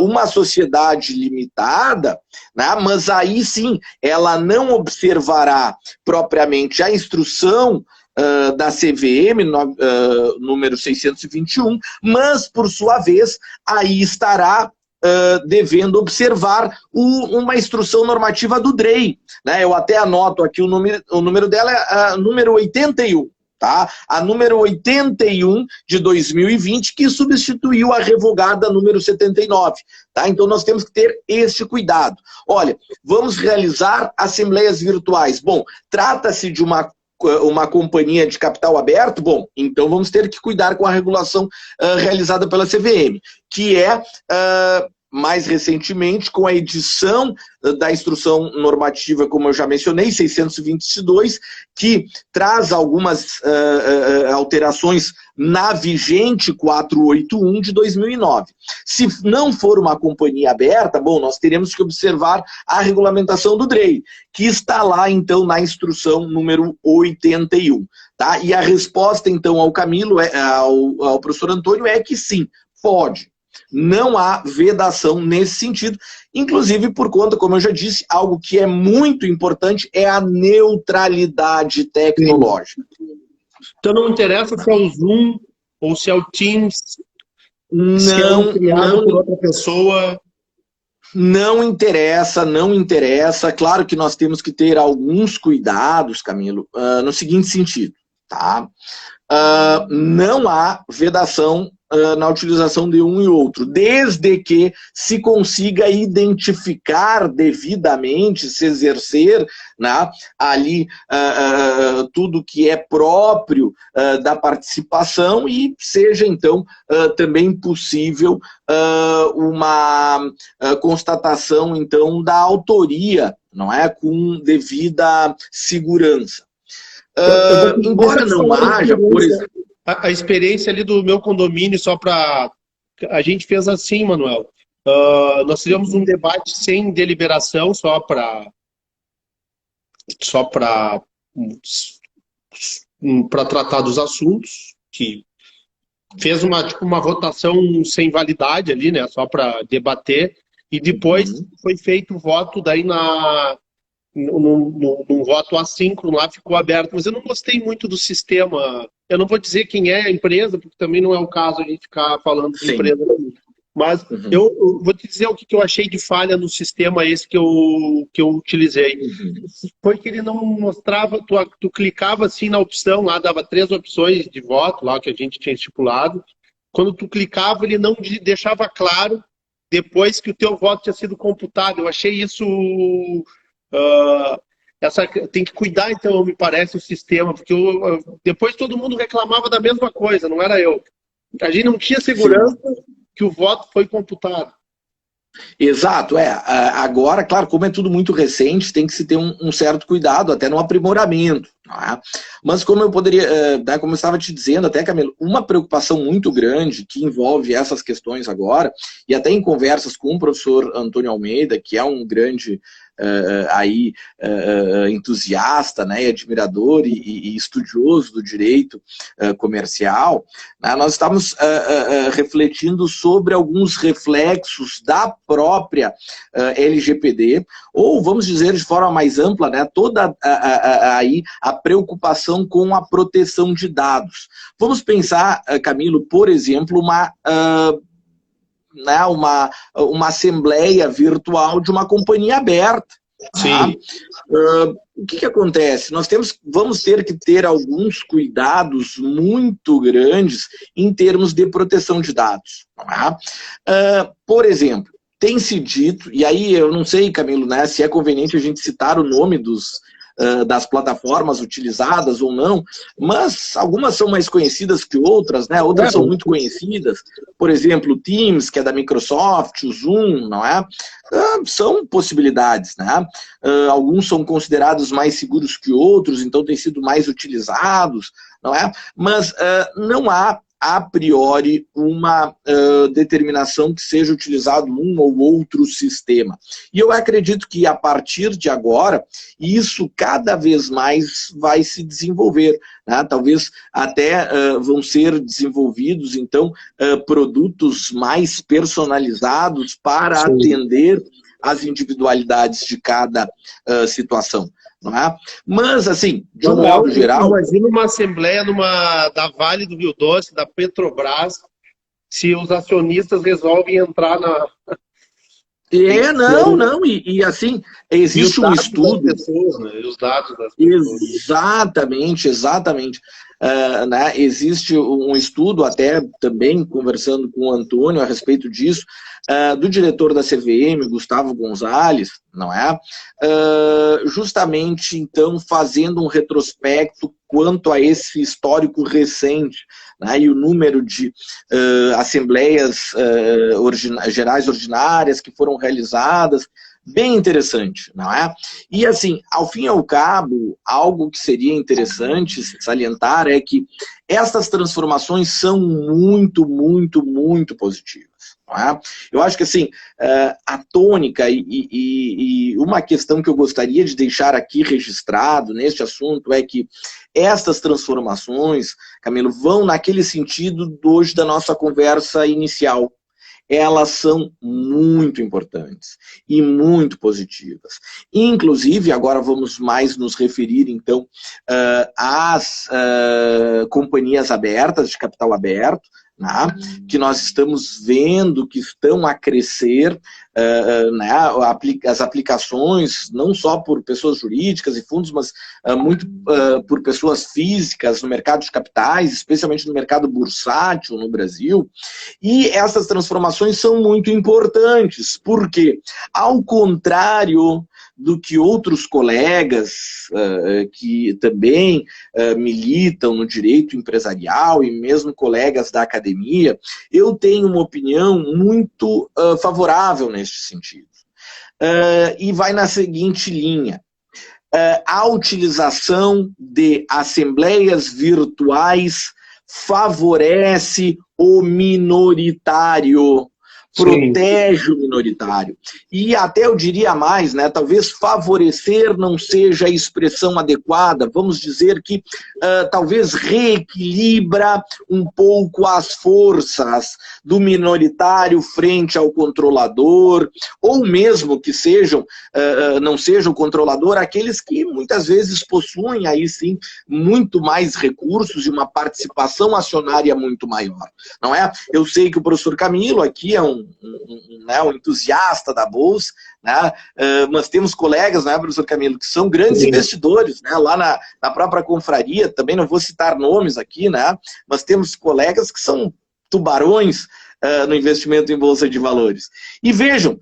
[SPEAKER 2] uma sociedade limitada, né, mas aí sim, ela não observará propriamente a instrução da CVM, número 621, mas, por sua vez, aí estará devendo observar uma instrução normativa do DREI. Né? Eu até anoto aqui o número dela, é número 81. Tá? A número 81 de 2020, que substituiu a revogada número 79. Tá? Então nós temos que ter esse cuidado. Olha, vamos realizar assembleias virtuais. Bom, trata-se de uma companhia de capital aberto, bom, então vamos ter que cuidar com a regulação realizada pela CVM, que é, mais recentemente, com a edição da instrução normativa, como eu já mencionei, 622, que traz algumas alterações na vigente 481 de 2009. Se não for uma companhia aberta, bom, nós teremos que observar a regulamentação do DREI, que está lá, então, na instrução número 81. Tá? E a resposta, então, ao Camilo, ao professor Antônio, é que sim, pode. Não há vedação nesse sentido, inclusive por conta, como eu já disse, algo que é muito importante é a neutralidade tecnológica.
[SPEAKER 1] Então não interessa se é o Zoom ou se é o Teams, se é criado por outra pessoa.
[SPEAKER 2] Não interessa, não interessa. Claro que nós temos que ter alguns cuidados, Camilo, no seguinte sentido, tá? Não há vedação na utilização de um e outro, desde que se consiga identificar devidamente, se exercer, né, ali tudo que é próprio da participação e seja, então, também possível uma constatação, então, da autoria, não é, com devida segurança. Embora não haja, por exemplo...
[SPEAKER 1] a experiência ali do meu condomínio, só para... A gente fez assim, Manuel. Nós fizemos um debate sem deliberação, para tratar dos assuntos, que fez uma votação sem validade ali, né? Só para debater, e depois foi feito o voto daí num voto assíncrono lá, ficou aberto. Mas eu não gostei muito do sistema. Eu não vou dizer quem é a empresa, porque também não é o caso a gente ficar falando de empresa. Mas eu vou te dizer o que eu achei de falha no sistema esse que eu utilizei. Foi que ele não mostrava, tu clicava assim na opção, lá dava 3 opções de voto, lá que a gente tinha estipulado. Quando tu clicava, ele não deixava claro depois que o teu voto tinha sido computado. Eu achei isso... tem que cuidar, então, me parece, o sistema, porque depois todo mundo reclamava da mesma coisa, não era eu. A gente não tinha segurança que o voto foi computado.
[SPEAKER 2] Exato, agora, claro, como é tudo muito recente, tem que se ter um certo cuidado, até no aprimoramento, não é? Mas como eu poderia, como eu estava te dizendo até, Camilo, uma preocupação muito grande que envolve essas questões agora, e até em conversas com o professor Antônio Almeida, que é um grande entusiasta, né, admirador e estudioso do direito comercial, né, nós estamos refletindo sobre alguns reflexos da própria LGPD, ou vamos dizer de forma mais ampla, né, toda a preocupação com a proteção de dados. Vamos pensar, Camilo, por exemplo, uma assembleia virtual de uma companhia aberta.
[SPEAKER 1] Sim.
[SPEAKER 2] O que acontece? Nós vamos ter que ter alguns cuidados muito grandes em termos de proteção de dados. Por exemplo, tem-se dito, e aí eu não sei, Camilo, né, se é conveniente a gente citar o nome das plataformas utilizadas ou não, mas algumas são mais conhecidas que outras, né? Outras são muito conhecidas. Por exemplo, o Teams, que é da Microsoft, o Zoom, não é? São possibilidades, né? Alguns são considerados mais seguros que outros, então têm sido mais utilizados, não é? Mas não há a priori uma determinação que seja utilizado um ou outro sistema. E eu acredito que a partir de agora, isso cada vez mais vai se desenvolver, né? Talvez até vão ser desenvolvidos, então, produtos mais personalizados para atender às individualidades de cada situação. Não é? Mas, assim, de um modo geral...
[SPEAKER 1] Imagina uma assembleia da Vale do Rio Doce, da Petrobras, se os acionistas resolvem entrar na...
[SPEAKER 2] E assim, existe um estudo...
[SPEAKER 1] Pessoas, né? Os dados das pessoas.
[SPEAKER 2] Exatamente. Né? Existe um estudo, até também conversando com o Antônio a respeito disso, do diretor da CVM, Gustavo Gonzalez, não é? Justamente, então, fazendo um retrospecto quanto a esse histórico recente, né? E o número de assembleias gerais ordinárias que foram realizadas, bem interessante, não é? E assim, ao fim e ao cabo, algo que seria interessante salientar é que estas transformações são muito, muito, muito positivas. Não é? Eu acho que assim, a tônica e uma questão que eu gostaria de deixar aqui registrado neste assunto é que estas transformações, Camilo, vão naquele sentido hoje da nossa conversa inicial. Elas são muito importantes e muito positivas. Inclusive, agora vamos mais nos referir, então, às companhias abertas, de capital aberto, né, que nós estamos vendo que estão a crescer, né, as aplicações, não só por pessoas jurídicas e fundos, mas muito por pessoas físicas no mercado de capitais, especialmente no mercado bursátil no Brasil. E essas transformações são muito importantes, porque, ao contrário do que outros colegas que também militam no direito empresarial e mesmo colegas da academia, eu tenho uma opinião muito favorável neste sentido. E vai na seguinte linha. A utilização de assembleias virtuais favorece o minoritário, protege o minoritário. E até eu diria mais, né? Talvez favorecer não seja a expressão adequada. Vamos dizer que talvez reequilibra um pouco as forças do minoritário frente ao controlador, ou mesmo que sejam, não seja o controlador, aqueles que muitas vezes possuem aí sim muito mais recursos e uma participação acionária muito maior, não é? Eu sei que o professor Camilo aqui é um entusiasta da Bolsa, né? Mas temos colegas, né, professor Camilo, que são grandes investidores, né, lá na própria confraria, também não vou citar nomes aqui, né, mas temos colegas que são tubarões no investimento em Bolsa de Valores. E vejam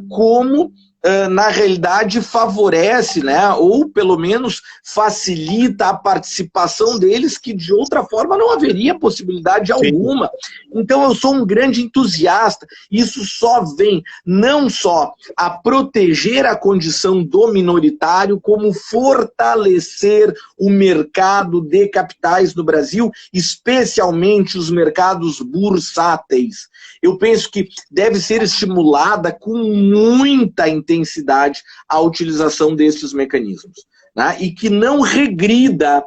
[SPEAKER 2] como na realidade favorece, né, ou pelo menos facilita a participação deles, que de outra forma não haveria possibilidade alguma. Então eu sou um grande entusiasta. Isso só vem não só a proteger a condição do minoritário, como fortalecer o mercado de capitais no Brasil, especialmente os mercados bursáteis. Eu penso que deve ser estimulada com muita intensidade a utilização desses mecanismos, né? E que não regrida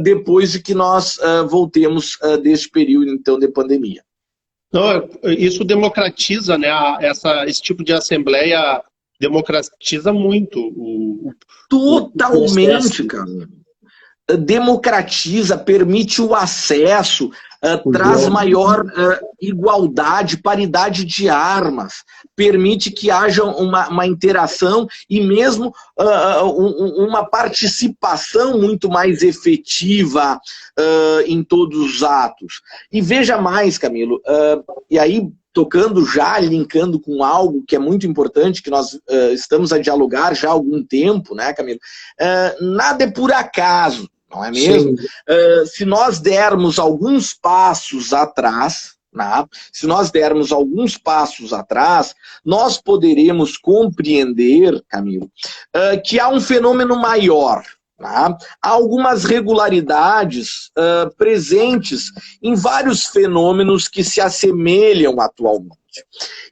[SPEAKER 2] depois de que nós voltemos deste período, então, de pandemia.
[SPEAKER 1] Não, isso democratiza, né? Esse tipo de assembleia democratiza muito
[SPEAKER 2] Totalmente, cara. Democratiza, permite o acesso, traz maior igualdade, paridade de armas, permite que haja uma interação e mesmo uma participação muito mais efetiva em todos os atos. E veja mais, Camilo, e aí tocando já, linkando com algo que é muito importante, que nós estamos a dialogar já há algum tempo, né, Camilo? Nada é por acaso. Não é mesmo? Se nós dermos alguns passos atrás, né? Se nós dermos alguns passos atrás, nós poderemos compreender, Camilo, que há um fenômeno maior. Há algumas regularidades presentes em vários fenômenos que se assemelham atualmente.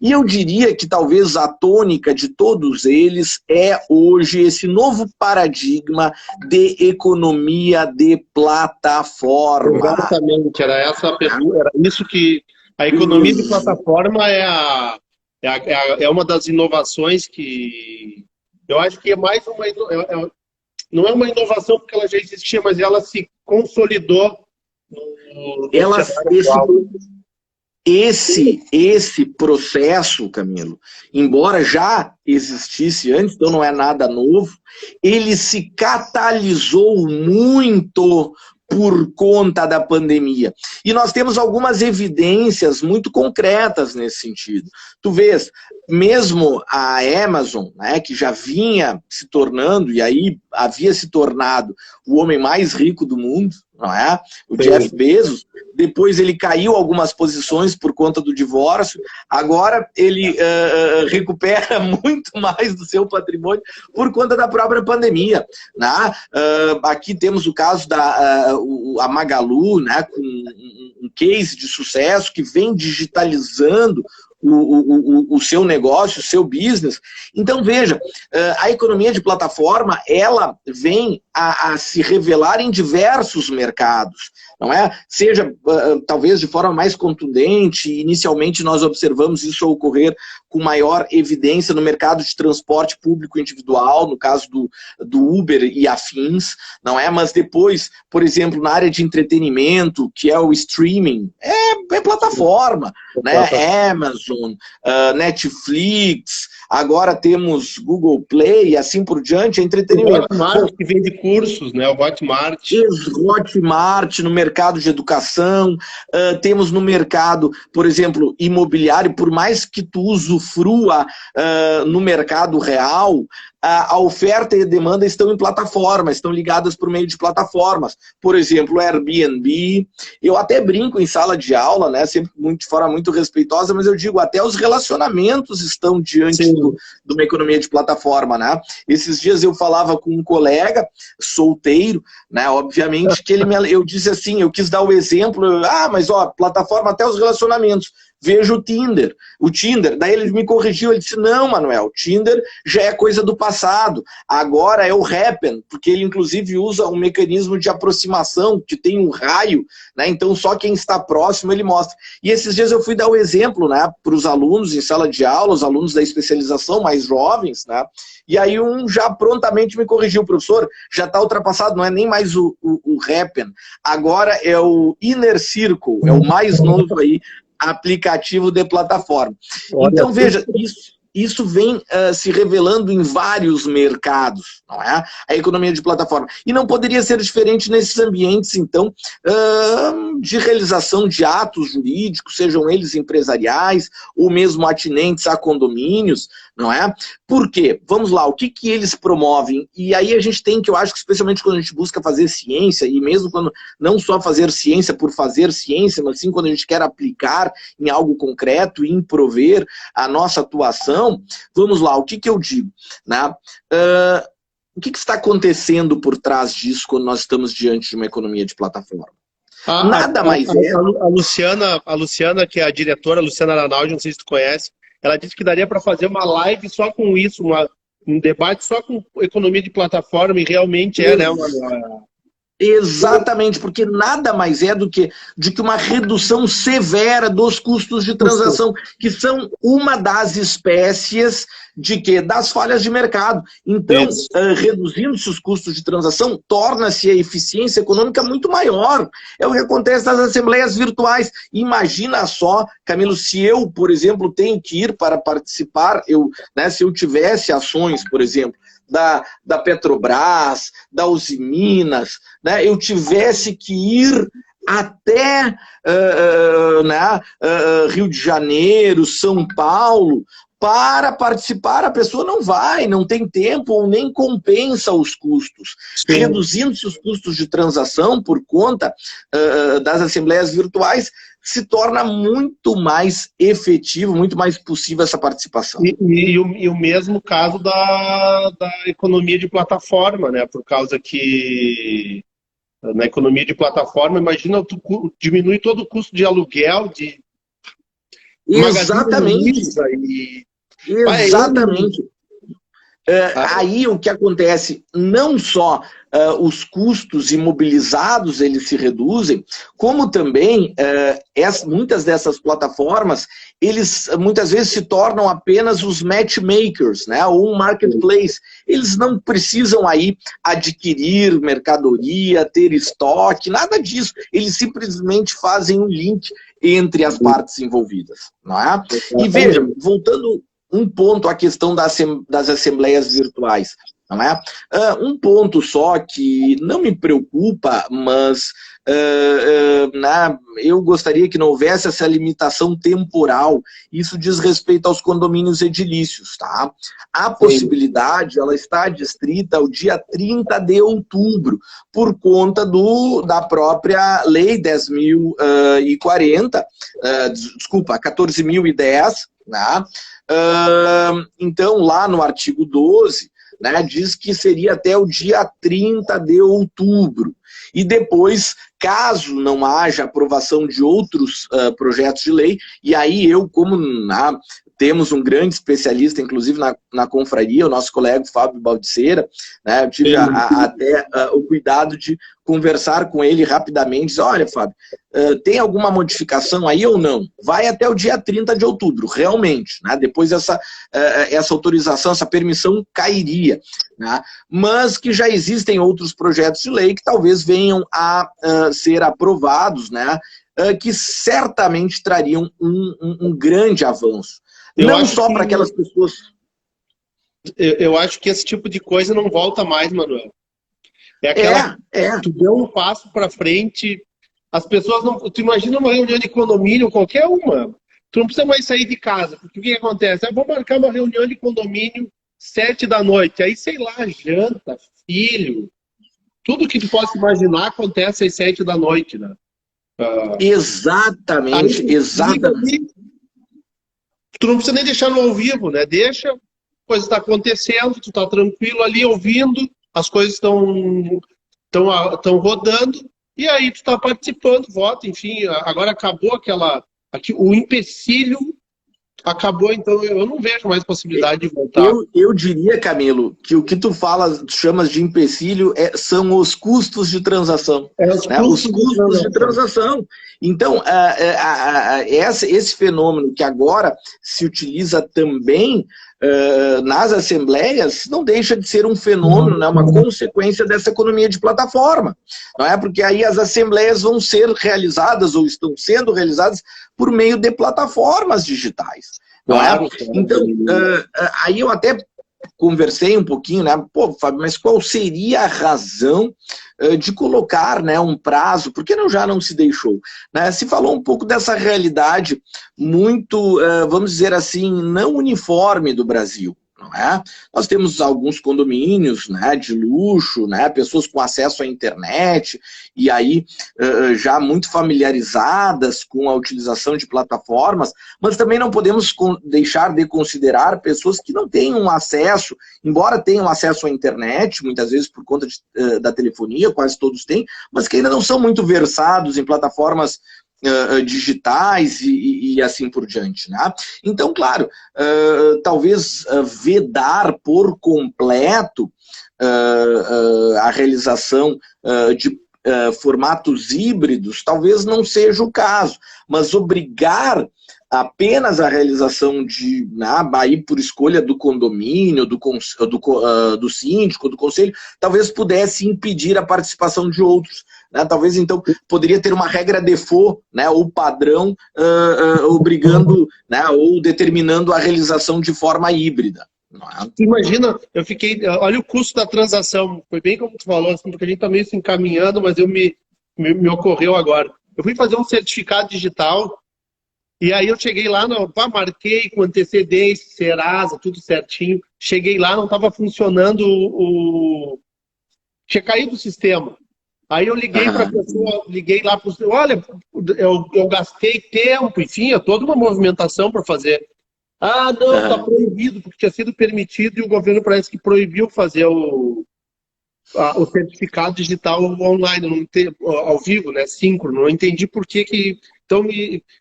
[SPEAKER 2] E eu diria que talvez a tônica de todos eles é hoje esse novo paradigma de economia de plataforma.
[SPEAKER 1] Exatamente, era essa a pergunta, era isso que a economia de plataforma é uma das inovações que eu acho que é mais uma não é uma inovação porque ela já existia, mas ela se consolidou no
[SPEAKER 2] Esse processo, Camilo, embora já existisse antes, então não é nada novo, ele se catalisou muito por conta da pandemia. E nós temos algumas evidências muito concretas nesse sentido. Tu vês, mesmo a Amazon, né, que já vinha se tornando, e aí havia se tornado o homem mais rico do mundo, não é? O Jeff Bezos, depois ele caiu algumas posições por conta do divórcio, agora ele recupera muito mais do seu patrimônio por conta da própria pandemia, né? Aqui temos o caso da a Magalu, né, com um case de sucesso que vem digitalizando o seu negócio, o seu business. Então, veja, a economia de plataforma, ela vem a se revelar em diversos mercados, não é? Seja, talvez de forma mais contundente, inicialmente nós observamos isso ocorrer com maior evidência no mercado de transporte público individual, no caso do Uber e afins, não é? Mas depois, por exemplo, na área de entretenimento, que é o streaming, é plataforma, né? Amazon, Netflix, agora temos Google Play e assim por diante, é entretenimento.
[SPEAKER 1] O Hotmart, que vende cursos, né? O Hotmart.
[SPEAKER 2] Hotmart no mercado de educação, temos no mercado, por exemplo, imobiliário, por mais que tu usufrua no mercado real, a oferta e a demanda estão em plataformas, estão ligadas por meio de plataformas. Por exemplo, Airbnb. Eu até brinco em sala de aula, né, sempre de forma muito respeitosa, mas eu digo, até os relacionamentos estão diante de uma economia de plataforma, né? Esses dias eu falava com um colega solteiro, né, obviamente, que eu disse assim, eu quis dar o exemplo, mas ó, plataforma até os relacionamentos. Veja o Tinder. Daí ele me corrigiu, ele disse, não, Manuel, o Tinder já é coisa do passado, agora é o Happn, porque ele inclusive usa um mecanismo de aproximação, que tem um raio, né? Então só quem está próximo ele mostra. E esses dias eu fui dar o exemplo, né, para os alunos em sala de aula, os alunos da especialização mais jovens, né? E aí um já prontamente me corrigiu, professor, já está ultrapassado, não é nem mais o Happn, agora é o Inner Circle, é o mais novo aí, aplicativo de plataforma. Então, veja, isso vem se revelando em vários mercados, não é? A economia de plataforma. E não poderia ser diferente nesses ambientes, então, de realização de atos jurídicos, sejam eles empresariais ou mesmo atinentes a condomínios, não é? Por quê? Vamos lá, o que eles promovem? E aí a gente tem que, eu acho que especialmente quando a gente busca fazer ciência, e mesmo quando não só fazer ciência por fazer ciência, mas sim quando a gente quer aplicar em algo concreto e improver a nossa atuação, vamos lá, o que eu digo? Né? O que está acontecendo por trás disso quando nós estamos diante de uma economia de plataforma? Nada mais é...
[SPEAKER 1] A Luciana, que é a diretora, a Luciana Aranaldi, não sei se tu conhece, ela disse que daria para fazer uma live só com isso, um debate só com economia de plataforma, e realmente é, né?
[SPEAKER 2] Exatamente, porque nada mais é do que uma redução severa dos custos de transação, que são uma das espécies das falhas de mercado. Então, reduzindo-se os custos de transação, torna-se a eficiência econômica muito maior. É o que acontece nas assembleias virtuais. Imagina só, Camilo, se eu, por exemplo, tenho que ir para participar, se eu tivesse ações, por exemplo, da Petrobras, da Usiminas, né, eu tivesse que ir até Rio de Janeiro, São Paulo, para participar, a pessoa não vai, não tem tempo ou nem compensa os custos. Reduzindo-se os custos de transação por conta das assembleias virtuais, se torna muito mais efetivo, muito mais possível essa participação.
[SPEAKER 1] E o mesmo caso da economia de plataforma, né? Por causa que na economia de plataforma, imagina, tu diminui todo o custo de aluguel, de
[SPEAKER 2] exatamente. Exatamente. Aí o que acontece, não só os custos imobilizados eles se reduzem, como também muitas dessas plataformas, eles muitas vezes se tornam apenas os matchmakers, né, ou um marketplace. Eles não precisam aí adquirir mercadoria, ter estoque, nada disso. Eles simplesmente fazem um link entre as partes envolvidas, não é? E veja, voltando um ponto à questão das assembleias virtuais, não é? Um ponto só que não me preocupa, mas eu gostaria que não houvesse essa limitação temporal. Isso diz respeito aos condomínios edilícios, tá? A possibilidade, ela está adstrita ao dia 30 de outubro, por conta da própria Lei 10.040, desculpa, 14.010, né? Então, lá no artigo 12, né, diz que seria até o dia 30 de outubro. E depois, caso não haja aprovação de outros projetos de lei, e aí eu, como temos um grande especialista, inclusive na confraria, o nosso colega Fábio Baldiceira, né, eu tive até o cuidado de conversar com ele rapidamente, dizer, olha, Fábio, tem alguma modificação aí ou não? Vai até o dia 30 de outubro, realmente, né? Depois essa autorização, essa permissão cairia, né? Mas que já existem outros projetos de lei que talvez venham a ser aprovados, né? Que certamente trariam um grande avanço. Não só para aquelas pessoas...
[SPEAKER 1] Eu acho que esse tipo de coisa não volta mais, Manuel. É aquela... Tu deu um passo para frente, as pessoas não... Tu imagina uma reunião de condomínio, qualquer uma. Tu não precisa mais sair de casa, porque o que acontece? Vou marcar uma reunião de condomínio 7 da noite. Aí, sei lá, janta, filho, tudo que tu possa imaginar acontece às 7 da noite, né?
[SPEAKER 2] Exatamente,
[SPEAKER 1] Aí,
[SPEAKER 2] exatamente.
[SPEAKER 1] tu não precisa nem deixar no ao vivo, né? Deixa, a coisa está acontecendo, tu tá tranquilo ali ouvindo, as coisas estão rodando, e aí tu tá participando, vota, enfim, agora acabou o empecilho acabou, então eu não vejo mais possibilidade de voltar.
[SPEAKER 2] Eu diria, Camilo, que o que tu chamas de empecilho são os custos de transação. Os custos de transação. Então, esse fenômeno que agora se utiliza também nas assembleias não deixa de ser um fenômeno, né, uma consequência dessa economia de plataforma. Não é? Porque aí as assembleias vão ser realizadas ou estão sendo realizadas por meio de plataformas digitais. Não é? Então, aí eu até conversei um pouquinho, né? Pô, Fábio, mas qual seria a razão de colocar, né, um prazo? Por que já não se deixou? Né? Se falou um pouco dessa realidade muito, vamos dizer assim, não uniforme do Brasil. Não é? Nós temos alguns condomínios, né, de luxo, né, pessoas com acesso à internet, e aí já muito familiarizadas com a utilização de plataformas, mas também não podemos deixar de considerar pessoas que não têm um acesso, embora tenham acesso à internet, muitas vezes por conta da telefonia, quase todos têm, mas que ainda não são muito versados em plataformas digitais e assim por diante, né? Então, claro, talvez vedar por completo a realização de formatos híbridos talvez não seja o caso, mas obrigar apenas a realização de, aí por escolha do condomínio, do síndico, do conselho, talvez pudesse impedir a participação de outros. Né? Talvez, então, poderia ter uma regra default, né, ou padrão, obrigando, né, ou determinando a realização de forma híbrida.
[SPEAKER 1] Imagina, olha o custo da transação, foi bem como tu falou, assim, porque a gente está meio se encaminhando, mas me ocorreu agora. Eu fui fazer um certificado digital, e aí eu cheguei lá, marquei com antecedência, Serasa, tudo certinho, cheguei lá, não estava funcionando tinha caído o sistema. Aí eu liguei para a pessoa, liguei lá para o... Olha, eu gastei tempo, enfim, toda uma movimentação para fazer. Ah, não, está proibido, porque tinha sido permitido e o governo parece que proibiu fazer o certificado digital online, ao vivo, né, síncrono. Não entendi por que... Então,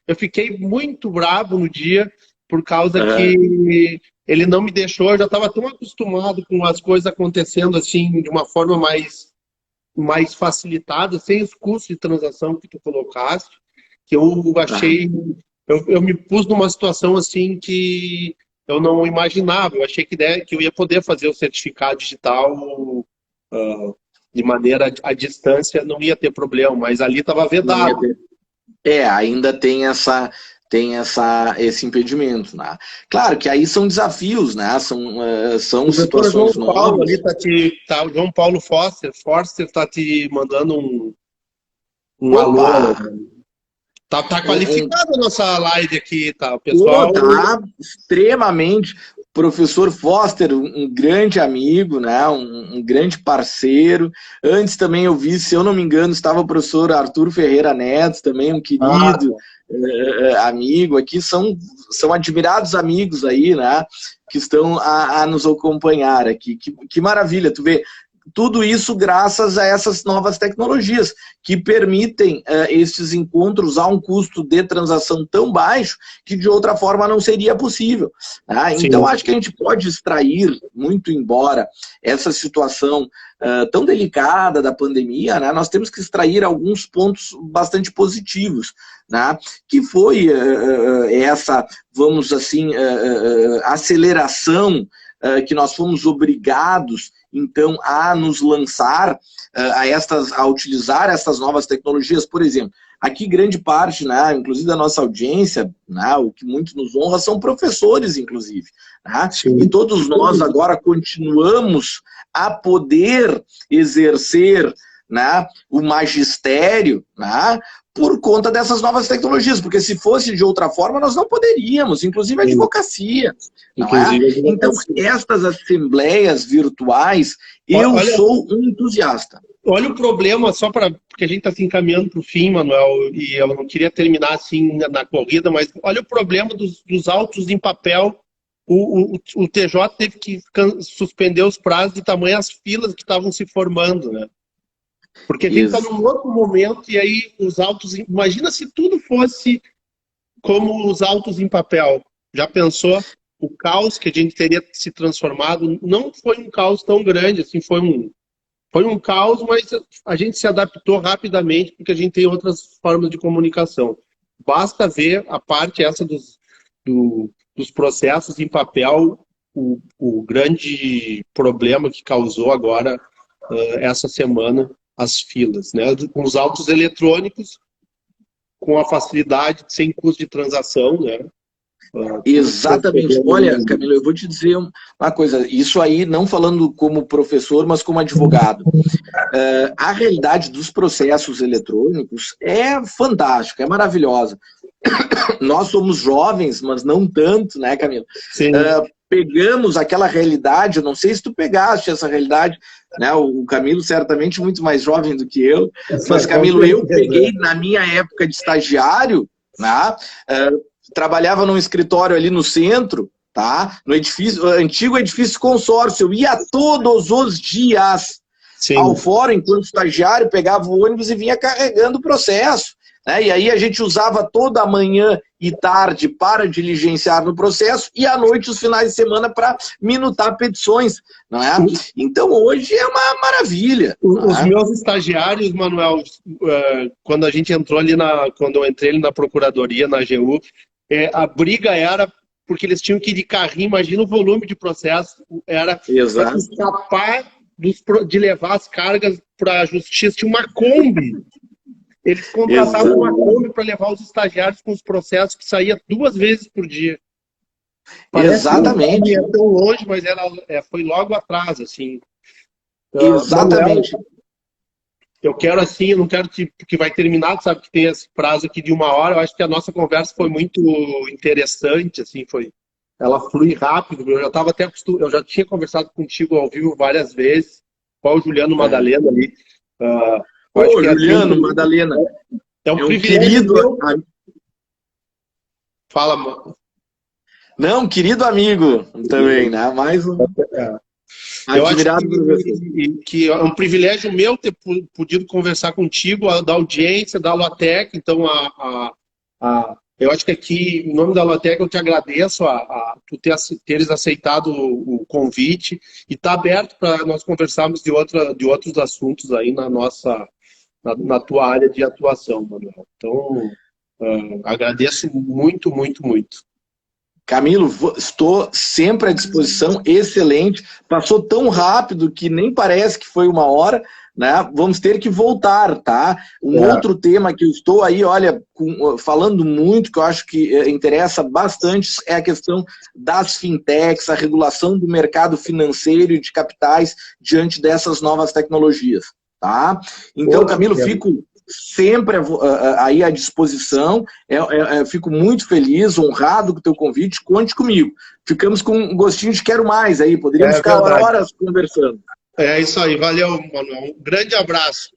[SPEAKER 1] eu fiquei muito bravo no dia, por causa que ele não me deixou, eu já estava tão acostumado com as coisas acontecendo assim, de uma forma mais facilitada, sem os custos de transação que tu colocaste, que eu achei... Eu me pus numa situação assim que eu não imaginava. Eu achei que eu ia poder fazer o certificado digital de maneira à distância, não ia ter problema, mas ali estava vedado.
[SPEAKER 2] Ainda tem esse impedimento, né? Claro que aí são desafios, né? São situações novas.
[SPEAKER 1] Ali o João Paulo Forster está te mandando um alô. Tá qualificada a nossa live aqui, tá, pessoal?
[SPEAKER 2] Tá extremamente. Professor Forster, um grande amigo, né? Um grande parceiro. Antes também eu vi, se eu não me engano, estava o professor Arthur Ferreira Neto, também um querido amigo aqui. São admirados amigos aí, né? Que estão a nos acompanhar aqui. Que maravilha, tu vê. Tudo isso graças a essas novas tecnologias, que permitem esses encontros a um custo de transação tão baixo que de outra forma não seria possível. Né? Então acho que a gente pode extrair, muito embora essa situação tão delicada da pandemia, né, nós temos que extrair alguns pontos bastante positivos, né, que foi essa, vamos assim, aceleração que nós fomos obrigados então a nos lançar a utilizar essas novas tecnologias. Por exemplo, aqui grande parte, né, inclusive da nossa audiência, né, o que muito nos honra são professores, inclusive. Né, e todos nós agora continuamos a poder exercer, né, o magistério, né, por conta dessas novas tecnologias, porque se fosse de outra forma, nós não poderíamos, inclusive a advocacia. Não é? Então, estas assembleias virtuais, eu sou um entusiasta.
[SPEAKER 1] Olha o problema, porque a gente está se encaminhando para o fim, Manuel, e eu não queria terminar assim na corrida, mas olha o problema dos autos em papel. O TJ teve que suspender os prazos de tamanho as filas que estavam se formando, né? Porque a gente está num outro momento e aí os autos... Imagina se tudo fosse como os autos em papel. Já pensou? O caos que a gente teria se transformado não foi um caos tão grande, assim, foi um caos, mas a gente se adaptou rapidamente porque a gente tem outras formas de comunicação. Basta ver a parte essa dos processos em papel, o grande problema que causou agora, essa semana, as filas, né? Com os autos eletrônicos, com a facilidade, sem custo de transação, né?
[SPEAKER 2] Exatamente. Olha, Camilo, eu vou te dizer uma coisa, isso aí não falando como professor, mas como advogado. A realidade dos processos eletrônicos é fantástica, é maravilhosa. Nós somos jovens, mas não tanto, né, Camilo?
[SPEAKER 1] Sim.
[SPEAKER 2] Pegamos aquela realidade, eu não sei se tu pegaste essa realidade, né? O Camilo certamente muito mais jovem do que eu, mas Camilo, eu peguei na minha época de estagiário, né? Trabalhava num escritório ali no centro, tá? No antigo edifício consórcio, eu ia todos os dias ao fórum, enquanto estagiário, pegava o ônibus e vinha carregando o processo. E aí a gente usava toda a manhã e tarde para diligenciar no processo e à noite, os finais de semana, para minutar petições, não é? Então hoje é uma maravilha.
[SPEAKER 1] Os meus estagiários, Manuel, quando a gente entrou ali quando eu entrei ali na procuradoria, na AGU, a briga era porque eles tinham que ir de carrinho, imagina o volume de processo, era para escapar de levar as cargas para a justiça, tinha uma Kombi. Eles contratavam uma Kombi para levar os estagiários com os processos que saía 2 vezes por dia.
[SPEAKER 2] Exatamente.
[SPEAKER 1] Não ia tão longe, mas foi logo atrás, assim.
[SPEAKER 2] Exatamente.
[SPEAKER 1] Manuel, eu quero assim, eu não quero porque vai terminar, sabe que tem esse prazo aqui de 1 hora. Eu acho que a nossa conversa foi muito interessante, assim, ela flui rápido. Eu já tinha conversado contigo ao vivo várias vezes, com o Juliano Madalena ali.
[SPEAKER 2] Juliano Madalena.
[SPEAKER 1] É um querido. Fala, mano.
[SPEAKER 2] Não, querido amigo também, né? Mais um.
[SPEAKER 1] Eu acho que é um privilégio meu ter podido conversar contigo, da audiência, da Alotec. Então, eu acho que aqui, em nome da Alotec, eu te agradeço tu teres aceitado o convite e está aberto para nós conversarmos de outros assuntos aí na tua área de atuação, Manuel. Então, agradeço muito, muito, muito.
[SPEAKER 2] Camilo, estou sempre à disposição, excelente. Passou tão rápido que nem parece que foi 1 hora, né? Vamos ter que voltar, tá? Outro tema que eu estou aí, olha, falando muito, que eu acho que interessa bastante, é a questão das fintechs, a regulação do mercado financeiro e de capitais diante dessas novas tecnologias, tá? Então, Camilo, fico sempre aí à disposição, fico muito feliz, honrado com o teu convite, conte comigo. Ficamos com um gostinho de quero mais aí, poderíamos ficar horas conversando.
[SPEAKER 1] É isso aí, valeu, Manuel. Um grande abraço.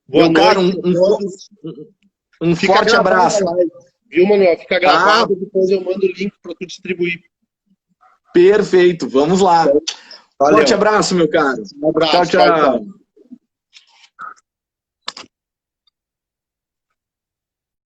[SPEAKER 1] Boa noite.
[SPEAKER 2] Cara, um forte abraço.
[SPEAKER 1] Viu, Manuel? Fica gravado, depois eu mando o link para tu distribuir.
[SPEAKER 2] Perfeito, vamos lá.
[SPEAKER 1] Valeu.
[SPEAKER 2] Forte abraço, meu caro.
[SPEAKER 1] Um abraço.
[SPEAKER 2] Tchau, tchau.